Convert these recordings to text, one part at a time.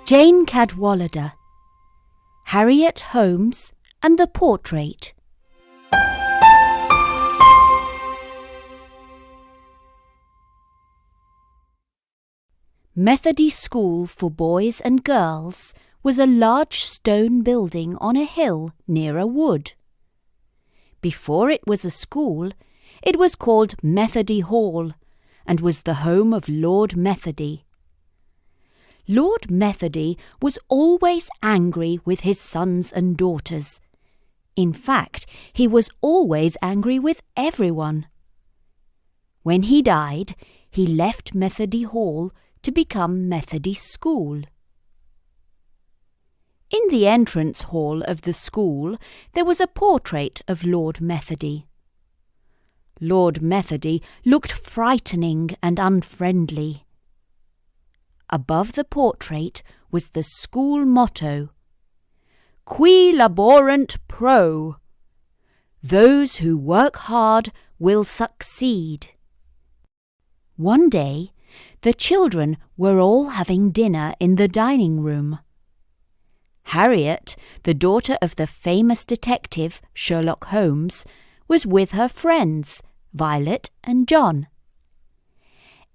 Jane Cadwallader, Harriet, Holmes and the Portrait. Methody School for Boys and Girls was a large stone building on a hill near a wood. Before it was a school, it was called Methody Hall and was the home of Lord Methody. Lord Methody was always angry with his sons and daughters. In fact, he was always angry with everyone. When he died, he left Methody Hall to become Methody School. In the entrance hall of the school there was a portrait of Lord Methody. Lord Methody looked frightening and unfriendly. Above the portrait was the school motto, Qui laborant pro. Those who work hard will succeed. One day, the children were all having dinner in the dining room. Harriet, the daughter of the famous detective Sherlock Holmes, was with her friends, Violet and John.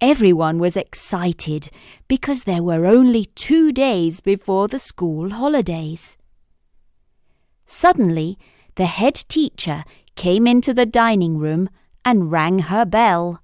Everyone was excited because there were only 2 days before the school holidays. Suddenly, the head teacher came into the dining room and rang her bell.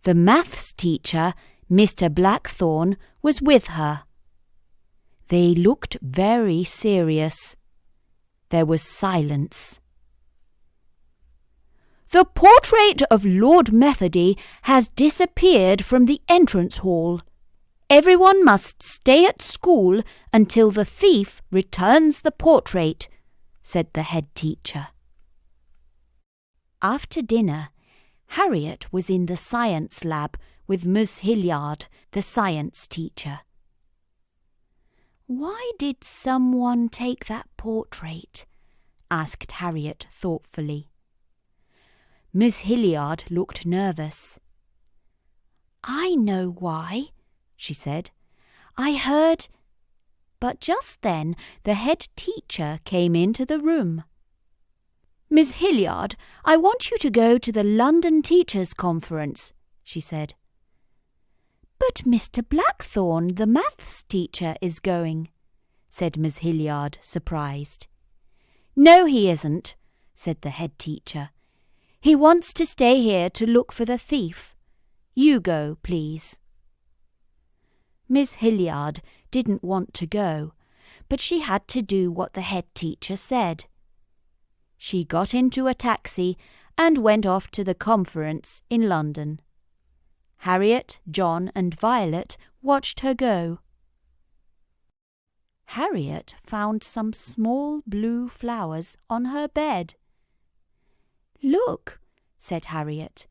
The maths teacher, Mr. Blackthorne, was with her. They looked very serious. There was silence. The portrait of Lord Methody has disappeared from the entrance hall. Everyone must stay at school until the thief returns the portrait, said the head teacher. After dinner, Harriet was in the science lab with Miss Hilliard, the science teacher. Why did someone take that portrait? Asked Harriet thoughtfully. Miss Hilliard looked nervous. I know why, she said. I heard... But just then the head teacher came into the room. Miss Hilliard, I want you to go to the London Teachers' Conference, she said. But Mr. Blackthorne, the maths teacher, is going, said Miss Hilliard, surprised. No, he isn't, said the head teacher. He wants to stay here to look for the thief. You go, please. Miss Hilliard didn't want to go, but she had to do what the head teacher said. She got into a taxi and went off to the conference in London. Harriet, John and Violet watched her go. Harriet found some small blue flowers on her bed. Look, said Harriet.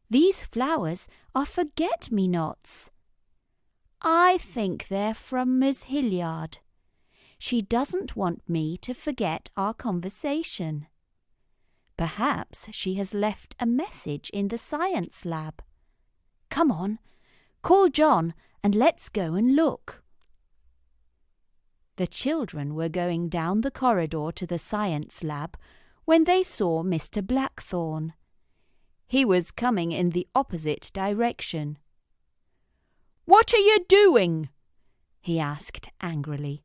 These flowers are forget-me-nots. I think they're from Miss Hilliard. She doesn't want me to forget our conversation. Perhaps she has left a message in the science lab. Come on, call John and let's go and look. The children were going down the corridor to the science lab when they saw Mr. Blackthorne. He was coming in the opposite direction. What are you doing? He asked angrily.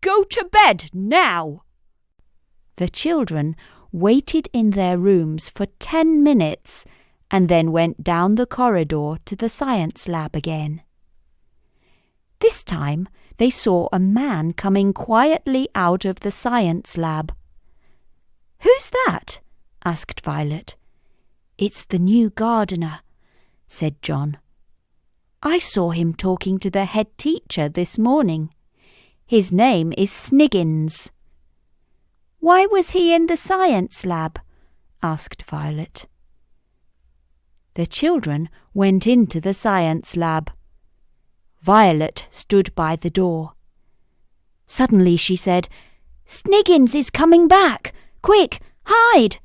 Go to bed now! The children waited in their rooms for 10 minutes and then went down the corridor to the science lab again. This time they saw a man coming quietly out of the science lab. Who's that? Asked Violet. It's the new gardener, said John. I saw him talking to the head teacher this morning. His name is Sniggins. Why was he in the science lab? Asked Violet. The children went into the science lab. Violet stood by the door. Suddenly she said, Sniggins is coming back! Quick, hide!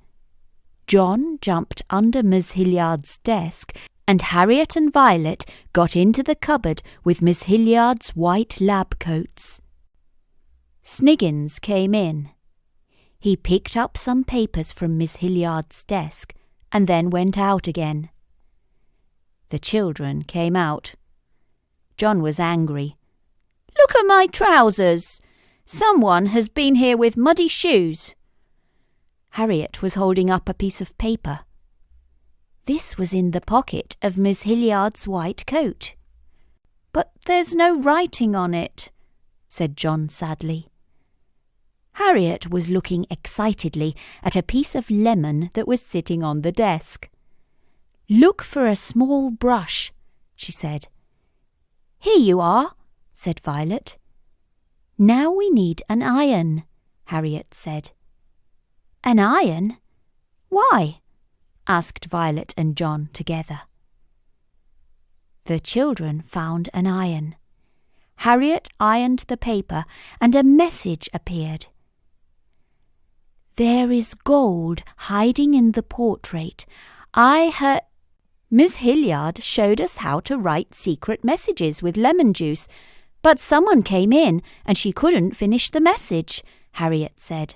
John jumped under Miss Hilliard's desk and Harriet and Violet got into the cupboard with Miss Hilliard's white lab coats. Sniggins came in. He picked up some papers from Miss Hilliard's desk and then went out again. The children came out. John was angry. "Look at my trousers! Someone has been here with muddy shoes." Harriet was holding up a piece of paper. This was in the pocket of Miss Hilliard's white coat. "But there's no writing on it," said John sadly. Harriet was looking excitedly at a piece of lemon that was sitting on the desk. "Look for a small brush," she said. "Here you are," said Violet. "Now we need an iron," Harriet said. "An iron? Why?" asked Violet and John together. The children found an iron. Harriet ironed the paper and a message appeared. "There is gold hiding in the portrait. Miss Hilliard showed us how to write secret messages with lemon juice, but someone came in and she couldn't finish the message," Harriet said.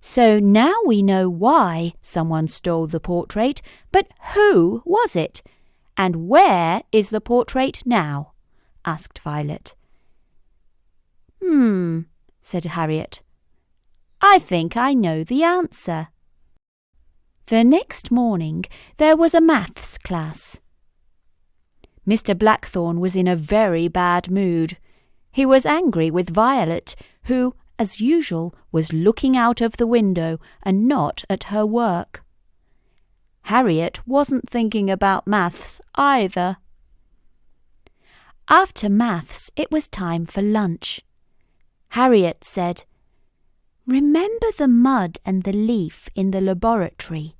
"So now we know why someone stole the portrait, but who was it? And where is the portrait now?" asked Violet. Said Harriet. "I think I know the answer." The next morning there was a maths class. Mr. Blackthorne was in a very bad mood. He was angry with Violet, who, as usual, was looking out of the window and not at her work. Harriet wasn't thinking about maths either. After maths, it was time for lunch. Harriet said, "Remember the mud and the leaf in the laboratory?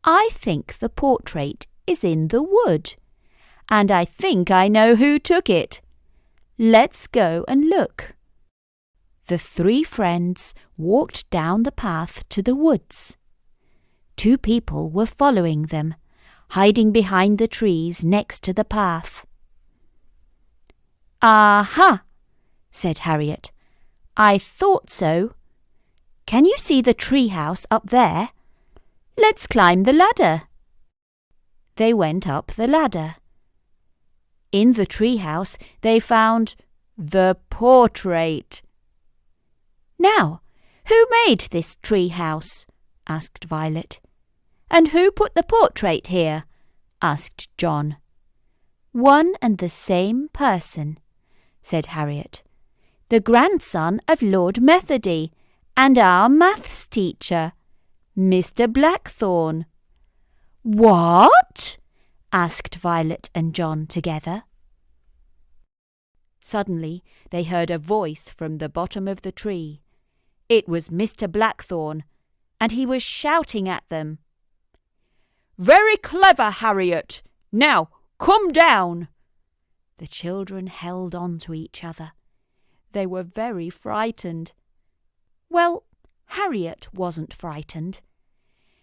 I think the portrait is in the wood, and I think I know who took it. Let's go and look." The three friends walked down the path to the woods. Two people were following them, hiding behind the trees next to the path. "Aha!" said Harriet. "I thought so. Can you see the tree house up there? Let's climb the ladder." They went up the ladder. In the tree house they found the portrait. "Now, who made this tree house?" asked Violet. "And who put the portrait here?" asked John. "One and the same person," said Harriet. "The grandson of Lord Methody and our maths teacher, Mr. Blackthorne." "What?" asked Violet and John together. Suddenly they heard a voice from the bottom of the tree. It was Mr. Blackthorne, and he was shouting at them. "Very clever, Harriet! Now, come down!" The children held on to each other. They were very frightened. Well, Harriet wasn't frightened.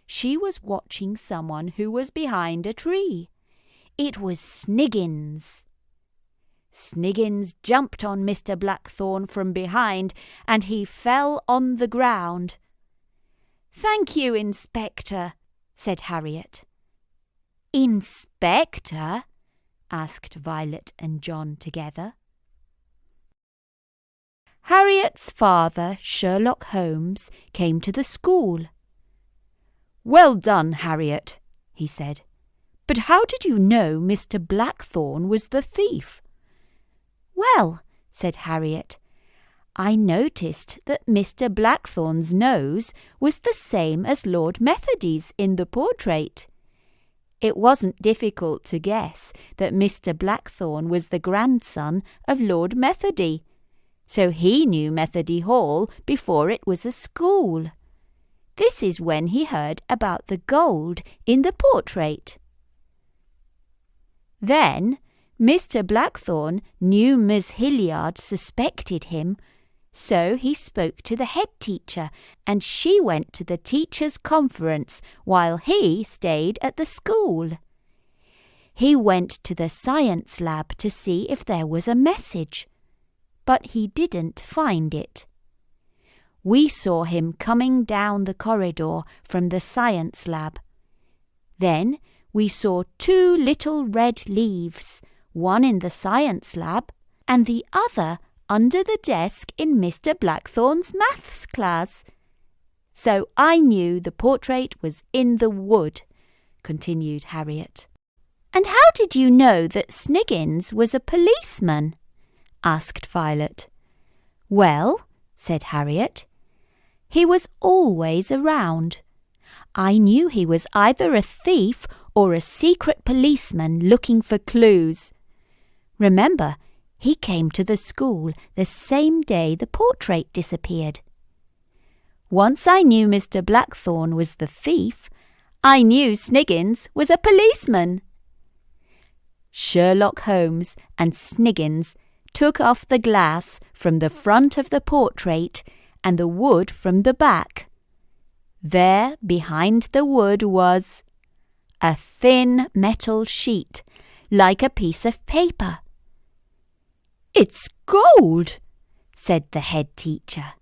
She was watching someone who was behind a tree. It was Sniggins. Sniggins jumped on Mr. Blackthorne from behind, and he fell on the ground. "Thank you, Inspector," said Harriet. "Inspector?" asked Violet and John together. Harriet's father, Sherlock Holmes, came to the school. "Well done, Harriet," he said. "But how did you know Mr. Blackthorne was the thief?" "Well," said Harriet, "I noticed that Mr. Blackthorne's nose was the same as Lord Methody's in the portrait. It wasn't difficult to guess that Mr. Blackthorne was the grandson of Lord Methody, so he knew Methody Hall before it was a school. This is when he heard about the gold in the portrait. Then Mr. Blackthorne knew Miss Hilliard suspected him, so he spoke to the head teacher, and she went to the teachers' conference while he stayed at the school. He went to the science lab to see if there was a message, but he didn't find it. We saw him coming down the corridor from the science lab. Then we saw 2 little red leaves, one in the science lab and the other under the desk in Mr. Blackthorn's maths class. So I knew the portrait was in the wood, continued Harriet. And how did you know that Sniggins was a policeman? Asked Violet. Well, said Harriet, he was always around. I knew he was either a thief or a secret policeman looking for clues. Remember, he came to the school the same day the portrait disappeared. Once I knew Mr. Blackthorn was the thief, I knew Sniggins was a policeman. Sherlock Holmes and Sniggins took off the glass from the front of the portrait and the wood from the back. There, behind the wood, was a thin metal sheet, like a piece of paper. "It's gold," said the head teacher.